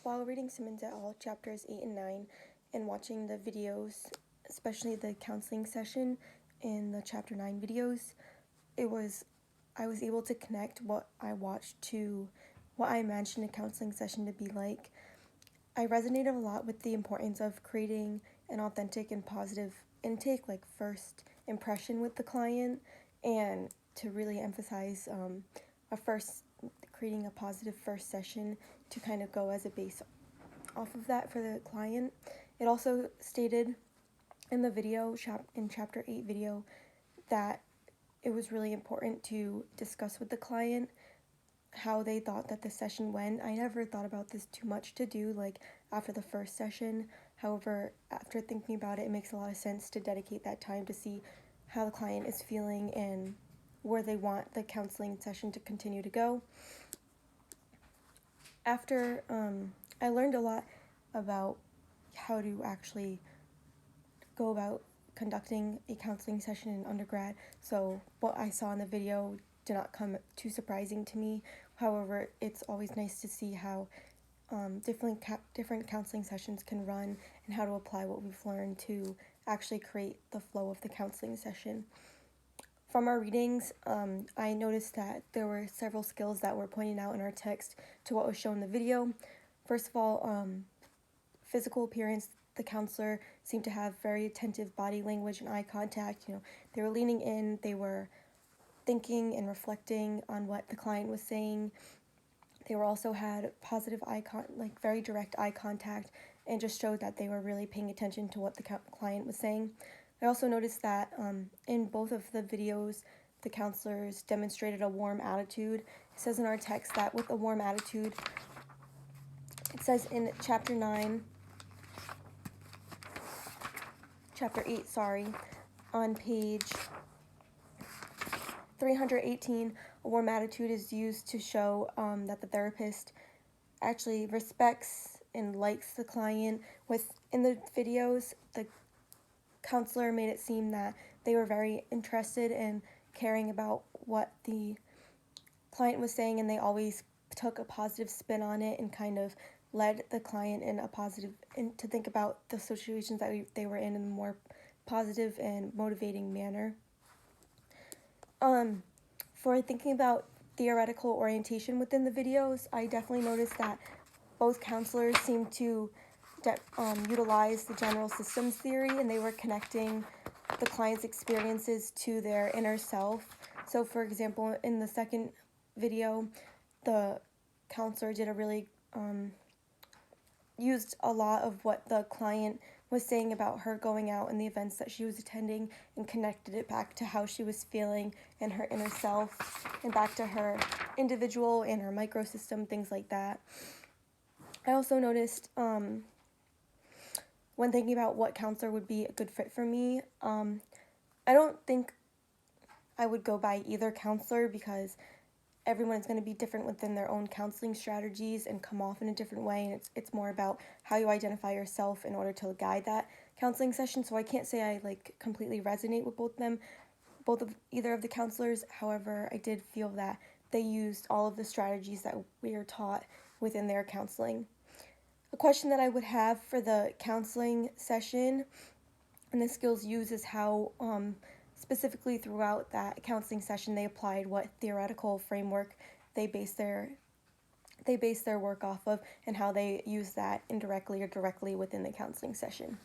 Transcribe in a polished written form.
While reading Simmons et al. Chapters 8 and 9 and watching the videos, especially the counseling session in the Chapter 9 videos, I was able to connect what I watched to what I imagined a counseling session to be like. I resonated a lot with the importance of creating an authentic and positive intake, like first impression with the client, and to really emphasize creating a positive first session to kind of go as a base off of that for the client. It also stated in the video, in Chapter 8 video, that it was really important to discuss with the client how they thought that the session went. I never thought about this too much to do, like, after the first session. However, after thinking about it, it makes a lot of sense to dedicate that time to see how the client is feeling and where they want the counseling session to continue to go. After, I learned a lot about how to actually go about conducting a counseling session in undergrad, so what I saw in the video did not come too surprising to me. However, it's always nice to see how different counseling sessions can run and how to apply what we've learned to actually create the flow of the counseling session. From our readings, I noticed that there were several skills that were pointed out in our text to what was shown in the video. First of all, physical appearance. The counselor seemed to have very attentive body language and eye contact. They were leaning in, they were thinking and reflecting on what the client was saying. They were also had positive very direct eye contact, and just showed that they were really paying attention to what the client was saying. I also noticed that in both of the videos, the counselors demonstrated a warm attitude. It says in our text that with a warm attitude, it says in Chapter 8, on page 318, a warm attitude is used to show that the therapist actually respects and likes the client. In the videos, the counselor made it seem that they were very interested in caring about what the client was saying, and they always took a positive spin on it and kind of led the client to think about the situations that they were in a more positive and motivating manner. For thinking about theoretical orientation within the videos, I definitely noticed that both counselors seemed to utilize the general systems theory, and they were connecting the client's experiences to their inner self. So, for example, in the second video, the counselor did used a lot of what the client was saying about her going out and the events that she was attending, and connected it back to how she was feeling and her inner self, and back to her individual and her microsystem, things like that. I also noticed when thinking about what counselor would be a good fit for me, I don't think I would go by either counselor, because everyone is going to be different within their own counseling strategies and come off in a different way, and it's more about how you identify yourself in order to guide that counseling session. So I can't say I completely resonate with either of the counselors. However, I did feel that they used all of the strategies that we are taught within their counseling. A question that I would have for the counseling session and the skills used is how specifically throughout that counseling session they applied what theoretical framework they base their work off of, and how they use that indirectly or directly within the counseling session.